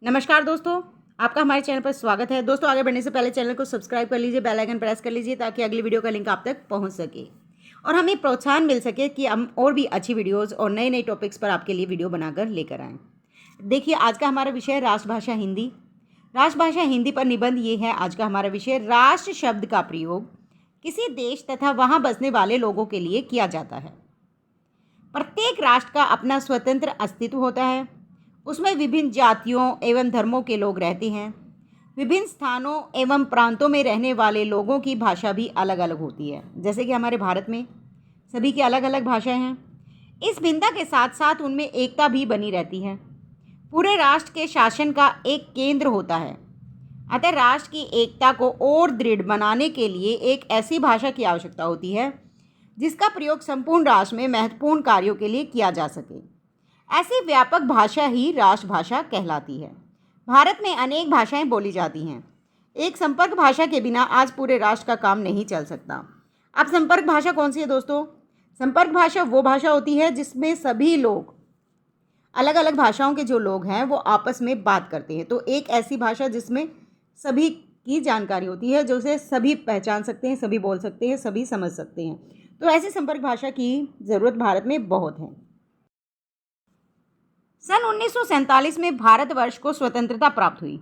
नमस्कार दोस्तों, आपका हमारे चैनल पर स्वागत है। दोस्तों, आगे बढ़ने से पहले चैनल को सब्सक्राइब कर लीजिए, बेल आइकन प्रेस कर लीजिए ताकि अगली वीडियो का लिंक आप तक पहुंच सके और हमें प्रोत्साहन मिल सके कि हम और भी अच्छी वीडियोस और नए नए टॉपिक्स पर आपके लिए वीडियो बनाकर लेकर आएँ। देखिए, आज का हमारा विषय है राष्ट्रभाषा हिंदी। राष्ट्रभाषा हिंदी पर निबंध ये है आज का हमारा विषय। राष्ट्र शब्द का प्रयोग किसी देश तथा वहाँ बसने वाले लोगों के लिए किया जाता है। प्रत्येक राष्ट्र का अपना स्वतंत्र अस्तित्व होता है। उसमें विभिन्न जातियों एवं धर्मों के लोग रहते हैं। विभिन्न स्थानों एवं प्रांतों में रहने वाले लोगों की भाषा भी अलग अलग होती है। जैसे कि हमारे भारत में सभी की अलग अलग भाषाएं हैं। इस भिन्नता के साथ साथ उनमें एकता भी बनी रहती है। पूरे राष्ट्र के शासन का एक केंद्र होता है। अतः राष्ट्र की एकता को और दृढ़ बनाने के लिए एक ऐसी भाषा की आवश्यकता होती है जिसका प्रयोग संपूर्ण राष्ट्र में महत्वपूर्ण कार्यों के लिए किया जा सके। ऐसी व्यापक भाषा ही राष्ट्रभाषा कहलाती है। भारत में अनेक भाषाएं बोली जाती हैं। एक संपर्क भाषा के बिना आज पूरे राष्ट्र का काम नहीं चल सकता। अब संपर्क भाषा कौन सी है दोस्तों? संपर्क भाषा वो भाषा होती है जिसमें सभी लोग, अलग अलग भाषाओं के जो लोग हैं वो आपस में बात करते हैं। तो एक ऐसी भाषा जिसमें सभी की जानकारी होती है, जो उसे सभी पहचान सकते हैं, सभी बोल सकते हैं, सभी समझ सकते हैं। तो ऐसी संपर्क भाषा की ज़रूरत भारत में बहुत है। सन 1947 में भारतवर्ष को स्वतंत्रता प्राप्त हुई।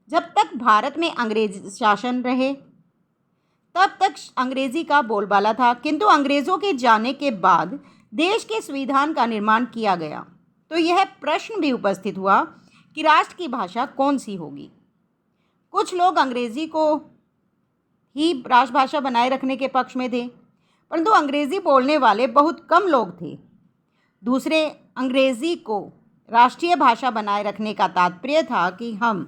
जब तक भारत में अंग्रेज शासन रहे तब तक अंग्रेजी का बोलबाला था, किंतु अंग्रेज़ों के जाने के बाद देश के संविधान का निर्माण किया गया तो यह प्रश्न भी उपस्थित हुआ कि राष्ट्र की भाषा कौन सी होगी। कुछ लोग अंग्रेजी को ही राष्ट्रभाषा बनाए रखने के पक्ष में थे, परंतु अंग्रेजी बोलने वाले बहुत कम लोग थे। दूसरे अंग्रेजी को राष्ट्रीय भाषा बनाए रखने का तात्पर्य था कि हम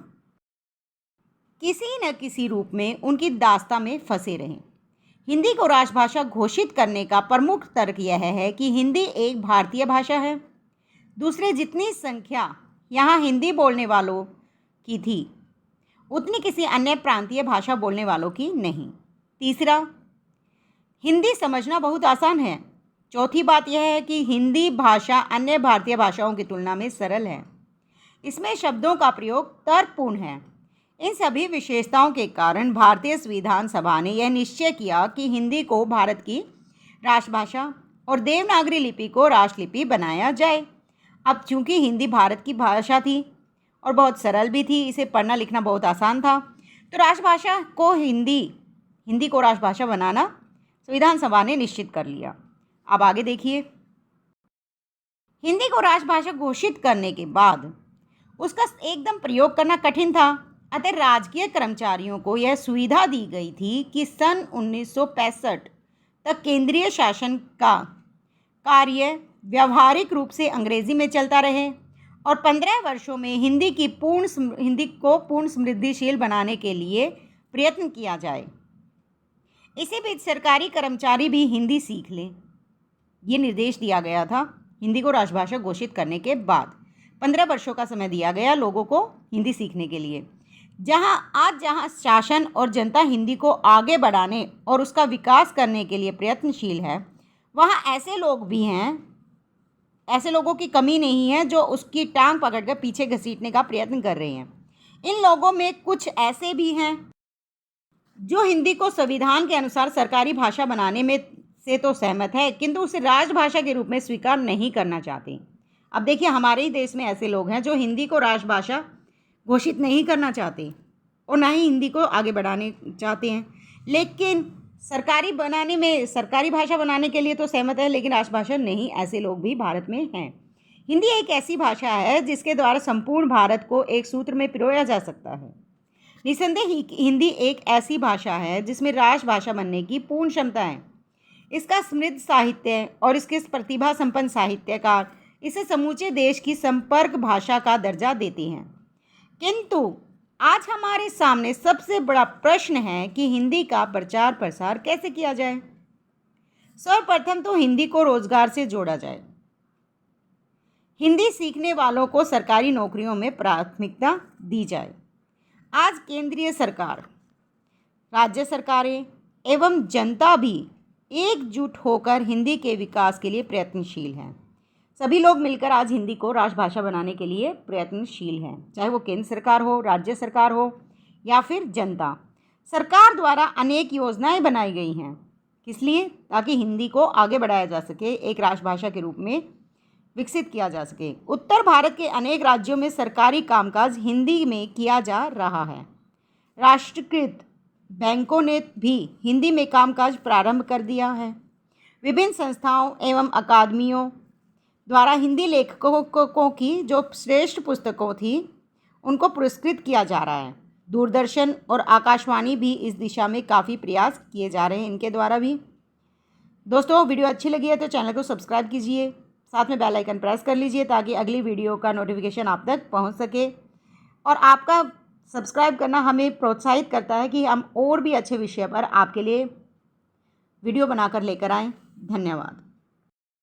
किसी न किसी रूप में उनकी दास्ता में फंसे रहें। हिंदी को राष्ट्रभाषा घोषित करने का प्रमुख तर्क यह है कि हिंदी एक भारतीय भाषा है। दूसरे, जितनी संख्या यहाँ हिंदी बोलने वालों की थी उतनी किसी अन्य प्रांतीय भाषा बोलने वालों की नहीं। तीसरा, हिंदी समझना बहुत आसान है। चौथी बात यह है कि हिंदी भाषा अन्य भारतीय भाषाओं की तुलना में सरल है। इसमें शब्दों का प्रयोग तर्कपूर्ण है। इन सभी विशेषताओं के कारण भारतीय संविधान सभा ने यह निश्चय किया कि हिंदी को भारत की राष्ट्रभाषा और देवनागरी लिपि को राष्ट्रलिपि बनाया जाए। अब चूंकि हिंदी भारत की भाषा थी और बहुत सरल भी थी, इसे पढ़ना लिखना बहुत आसान था, तो राष्ट्रभाषा को हिंदी को राष्ट्रभाषा बनाना संविधान सभा ने निश्चित कर लिया। अब आगे देखिए, हिंदी को राष्ट्रभाषा घोषित करने के बाद उसका एकदम प्रयोग करना कठिन था। अतः राजकीय कर्मचारियों को यह सुविधा दी गई थी कि सन 1965 तक केंद्रीय शासन का कार्य व्यावहारिक रूप से अंग्रेजी में चलता रहे और 15 वर्षों में हिंदी को पूर्ण समृद्धिशील बनाने के लिए प्रयत्न किया जाए। इसी बीच सरकारी कर्मचारी भी हिंदी सीख लें, ये निर्देश दिया गया था। हिंदी को राष्ट्रभाषा घोषित करने के बाद 15 वर्षों का समय दिया गया लोगों को हिंदी सीखने के लिए। जहाँ शासन और जनता हिंदी को आगे बढ़ाने और उसका विकास करने के लिए प्रयत्नशील है, वहाँ ऐसे लोग भी हैं, ऐसे लोगों की कमी नहीं है जो उसकी टांग पकड़कर पीछे घसीटने का प्रयत्न कर रहे हैं। इन लोगों में कुछ ऐसे भी हैं जो हिंदी को संविधान के अनुसार सरकारी भाषा बनाने में से तो सहमत है, किंतु उसे राष्ट्रभाषा के रूप में स्वीकार नहीं करना चाहते। अब देखिए, हमारे ही देश में ऐसे लोग हैं जो हिंदी को राष्ट्रभाषा घोषित नहीं करना चाहते और ना ही हिंदी को आगे बढ़ाने चाहते हैं, लेकिन सरकारी भाषा बनाने के लिए तो सहमत है, लेकिन राष्ट्रभाषा नहीं। ऐसे लोग भी भारत में हैं। हिंदी एक ऐसी भाषा है जिसके द्वारा संपूर्ण भारत को एक सूत्र में पिरोया जा सकता है। निसंदेह हिंदी एक ऐसी भाषा है जिसमें राष्ट्रभाषा बनने की पूर्ण क्षमता है। इसका समृद्ध साहित्य और इसके प्रतिभा संपन्न साहित्यकार इसे समूचे देश की संपर्क भाषा का दर्जा देते हैं। किंतु आज हमारे सामने सबसे बड़ा प्रश्न है कि हिंदी का प्रचार प्रसार कैसे किया जाए। सर्वप्रथम तो हिंदी को रोजगार से जोड़ा जाए। हिंदी सीखने वालों को सरकारी नौकरियों में प्राथमिकता दी जाए। आज केंद्रीय सरकार, राज्य सरकारें एवं जनता भी एकजुट होकर हिंदी के विकास के लिए प्रयत्नशील हैं। सभी लोग मिलकर आज हिंदी को राष्ट्रभाषा बनाने के लिए प्रयत्नशील हैं, चाहे वो केंद्र सरकार हो, राज्य सरकार हो या फिर जनता। सरकार द्वारा अनेक योजनाएं बनाई गई हैं, किस लिए? ताकि हिंदी को आगे बढ़ाया जा सके, एक राष्ट्रभाषा के रूप में विकसित किया जा सके। उत्तर भारत के अनेक राज्यों में सरकारी कामकाज हिंदी में किया जा रहा है। राष्ट्रीयकृत बैंकों ने भी हिंदी में कामकाज प्रारंभ कर दिया है। विभिन्न संस्थाओं एवं अकादमियों द्वारा हिंदी लेखकों की जो श्रेष्ठ पुस्तकों थी उनको पुरस्कृत किया जा रहा है। दूरदर्शन और आकाशवाणी भी इस दिशा में काफ़ी प्रयास किए जा रहे हैं इनके द्वारा भी। दोस्तों, वीडियो अच्छी लगी है तो चैनल को सब्सक्राइब कीजिए, साथ में बेल आइकन प्रेस कर लीजिए ताकि अगली वीडियो का नोटिफिकेशन आप तक पहुंच सके। और आपका सब्सक्राइब करना हमें प्रोत्साहित करता है कि हम और भी अच्छे विषय पर आपके लिए वीडियो बनाकर लेकर आएँ। धन्यवाद।